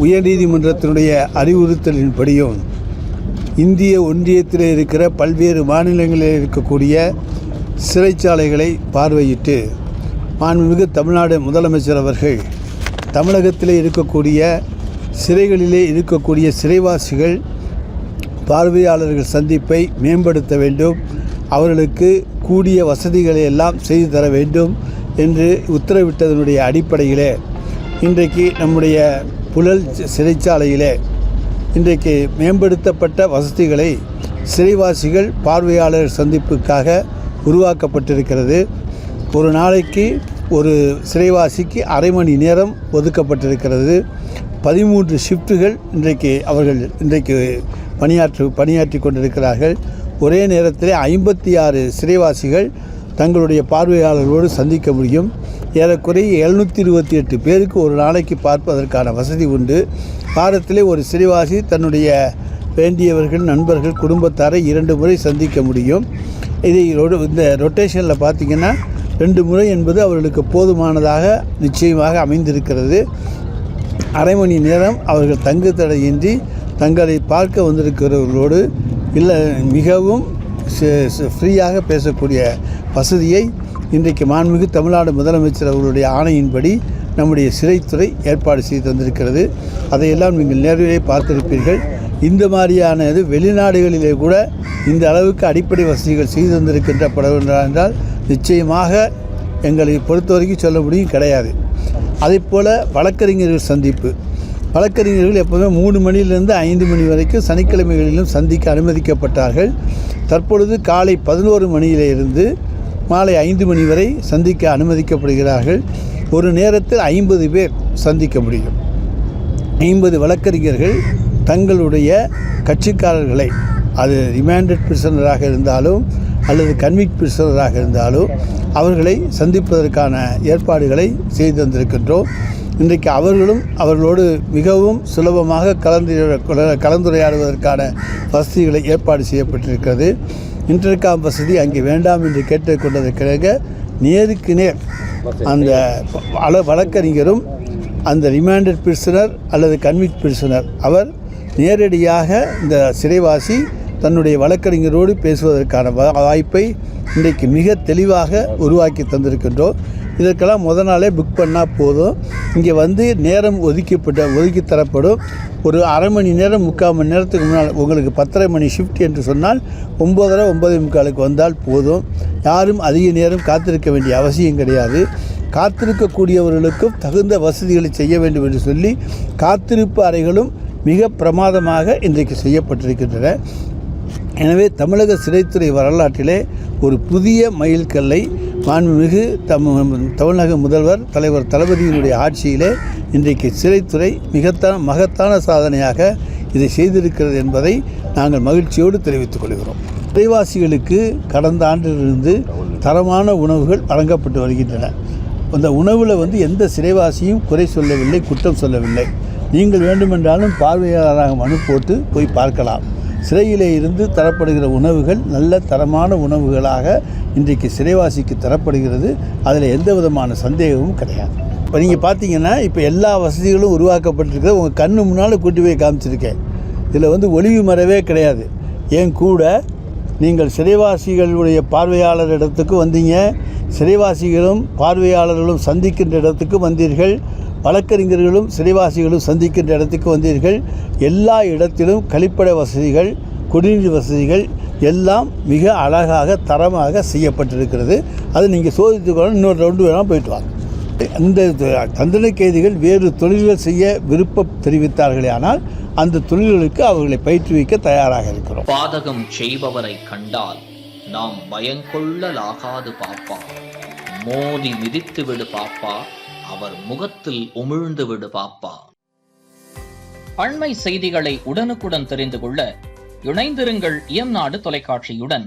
உயர்நீதிமன்றத்தினுடைய அறிவுறுத்தலின்படியும் இந்திய ஒன்றியத்தில் இருக்கிற பல்வேறு மாநிலங்களில் இருக்கக்கூடிய சிறைச்சாலைகளை பார்வையிட்டு மாண்புமிகு தமிழ்நாடு முதலமைச்சர் அவர்கள் தமிழகத்தில் இருக்கக்கூடிய சிறைகளிலே இருக்கக்கூடிய சிறைவாசிகள் பார்வையாளர்கள் சந்திப்பை மேம்படுத்த வேண்டும், அவர்களுக்கு கூடிய வசதிகளை எல்லாம் செய்து தர வேண்டும் என்று உத்தரவிட்டதனுடைய அடிப்படையிலே இன்றைக்கு நம்முடைய புழல் சிறைச்சாலையிலே இன்றைக்கு மேம்படுத்தப்பட்ட வசதிகளை சிறைவாசிகள் பார்வையாளர் சந்திப்புக்காக உருவாக்கப்பட்டிருக்கிறது. ஒரு நாளைக்கு ஒரு சிறைவாசிக்கு அரை மணி நேரம் ஒதுக்கப்பட்டிருக்கிறது. 13 ஷிஃப்ட்டுகள் இன்றைக்கு பணியாற்றி கொண்டிருக்கிறார்கள். ஒரே நேரத்தில் 56 சிறைவாசிகள் தங்களுடைய பார்வையாளர்களோடு சந்திக்க முடியும். ஏறக்குறைய 728 பேருக்கு ஒரு நாளைக்கு பார்ப்பதற்கான வசதி உண்டு. வாரத்திலே ஒரு சிறைவாசி தன்னுடைய வேண்டியவர்கள், நண்பர்கள், குடும்பத்தாரை 2 முறை சந்திக்க முடியும். இந்த ரொட்டேஷனில் பார்த்திங்கன்னா 2 முறை என்பது அவர்களுக்கு போதுமானதாக நிச்சயமாக அமைந்திருக்கிறது. அரை மணி நேரம் அவர்கள் தங்கு தடையின்றி தங்களை பார்க்க வந்திருக்கிறவர்களோடு மிகவும் ஃப்ரீயாக பேசக்கூடிய வசதியை இன்றைக்கு மாண்புமிகு தமிழ்நாடு முதலமைச்சர் அவர்களுடைய ஆணையின்படி நம்முடைய சிறைத்துறை ஏற்பாடு செய்து தந்திருக்கிறது. அதையெல்லாம் நீங்கள் நேரிலே பார்த்திருப்பீர்கள். இந்த மாதிரியானது வெளிநாடுகளிலே கூட இந்த அளவுக்கு அடிப்படை வசதிகள் செய்து தந்திருக்கின்றன என்றால் நிச்சயமாக எங்களை பொறுத்தவரைக்கும் சொல்ல முடியும் கிடையாது. அதேபோல் வழக்கறிஞர்கள் சந்திப்பு, வழக்கறிஞர்கள் எப்போதுமே 3 மணியிலிருந்து 5 மணி வரைக்கும் சனிக்கிழமைகளிலும் சந்திக்க அனுமதிக்கப்பட்டார்கள். தற்பொழுது காலை 11 மணியிலிருந்து மாலை 5 மணி வரை சந்திக்க அனுமதிக்கப்படுகிறார்கள். ஒரு நேரத்தில் 50 பேர் சந்திக்க முடியும். 50 வழக்கறிஞர்கள் தங்களுடைய கட்சிக்காரர்களை, அது ரிமாண்டட் பிரிசனராக இருந்தாலும் அல்லது கன்விக்ட் பிரிசனராக இருந்தாலும் அவர்களை சந்திப்பதற்கான ஏற்பாடுகளை செய்து தந்திருக்கின்றோம். இன்றைக்கு அவர்களோடு மிகவும் சுலபமாக கலந்துரையாடுவதற்கான வசதிகளை ஏற்பாடு செய்யப்பட்டிருக்கிறது. இன்டர்காம் வசதி அங்கே வேண்டாம் என்று கேட்டுக்கொண்டதற்காக நேருக்கு நேர் அந்த வழக்கறிஞரும் அந்த ரிமாண்டட் பிரிசனர் அல்லது கன்விக்ட் பிரிசனர் அவர் நேரடியாக இந்த சிறைவாசி தன்னுடைய வழக்கறிஞரோடு பேசுவதற்கான வாய்ப்பை இன்றைக்கு மிக தெளிவாக உருவாக்கி தந்திருக்கின்றோம். இதற்கெல்லாம் முதல் நாளே புக் பண்ணால் போதும். இங்கே நேரம் ஒதுக்கி தரப்படும். ஒரு அரை மணி நேரம் 3/4 மணி நேரத்துக்கு முன்னால் உங்களுக்கு 10:30 மணி ஷிஃப்ட் என்று சொன்னால் 9:30 9:45 வந்தால் போதும். யாரும் அதிக நேரம் காத்திருக்க வேண்டிய அவசியம் கிடையாது. காத்திருக்கக்கூடியவர்களுக்கும் தகுந்த வசதிகளை செய்ய வேண்டும் என்று சொல்லி காத்திருப்பு அறைகளும் மிக பிரமாதமாக இன்றைக்கு செய்யப்பட்டிருக்கின்றன. எனவே தமிழக சிறைத்துறை வரலாற்றிலே ஒரு புதிய மைல்கல்லை மாண்புமிகு தமிழக முதல்வர் தலைவர் தளபதியினுடைய ஆட்சியிலே இன்றைக்கு சிறைத்துறை மகத்தான சாதனையாக இதை செய்திருக்கிறது என்பதை நாங்கள் மகிழ்ச்சியோடு தெரிவித்துக் கொள்கிறோம். சிறைவாசிகளுக்கு கடந்த ஆண்டிலிருந்து தரமான உணவுகள் வழங்கப்பட்டு வருகின்றன. அந்த உணவில் எந்த சிறைவாசியும் குறை சொல்லவில்லை, குற்றம் சொல்லவில்லை. நீங்கள் வேண்டுமென்றாலும் பார்வையாளராக மனு போட்டு போய் பார்க்கலாம். சிறையிலே இருந்து தரப்படுகிற உணவுகள் நல்ல தரமான உணவுகளாக இன்றைக்கு சிறைவாசிக்கு தரப்படுகிறது. அதில் எந்த விதமான சந்தேகமும் கிடையாது. இப்போ நீங்கள் பார்த்தீங்கன்னா இப்போ எல்லா வசதிகளும் உருவாக்கப்பட்டிருக்கிறது. உங்கள் கண்ணு முன்னால் கூட்டி போய் காமிச்சிருக்கேன். இதில் ஒளிவு மறைவே கிடையாது. ஏன் கூட நீங்கள் சிறைவாசிகளுடைய பார்வையாளர் இடத்துக்கு வந்தீங்க, சிறைவாசிகளும் பார்வையாளர்களும் சந்திக்கின்ற இடத்துக்கு வந்தீர்கள், வழக்கறிஞர்களும் சிறைவாசிகளும் சந்திக்கின்ற இடத்துக்கு வந்தீர்கள். எல்லா இடத்திலும் கழிப்படை வசதிகள், குடிநீர் வசதிகள் எல்லாம் மிக அழகாக தரமாக செய்யப்பட்டிருக்கிறது. அது நீங்கள் சோதித்துக்கொள்ள இன்னொரு ரவுண்டு வேணால் போயிட்டு வாங்க. அந்த தண்டனை கைதிகள் வேறு தொழில்கள் செய்ய விருப்பம் தெரிவித்தார்களே, ஆனால் அந்த தொழில்களுக்கு அவர்களை பயிற்றுவிக்க தயாராக இருக்கிறோம். பாதகம் செய்பவரை கண்டால் நாம் பயங்கொள்ளலாகாது பாப்பா, மோதி மிதித்து விடு பாப்பா, அவர் முகத்தில் உமிழ்ந்து விடு பாப்பா. அண்மை செய்திகளை உடனுக்குடன் தெரிந்து கொள்ள இணைந்திருங்கள் இயம்நாடு தொலைக்காட்சியுடன்.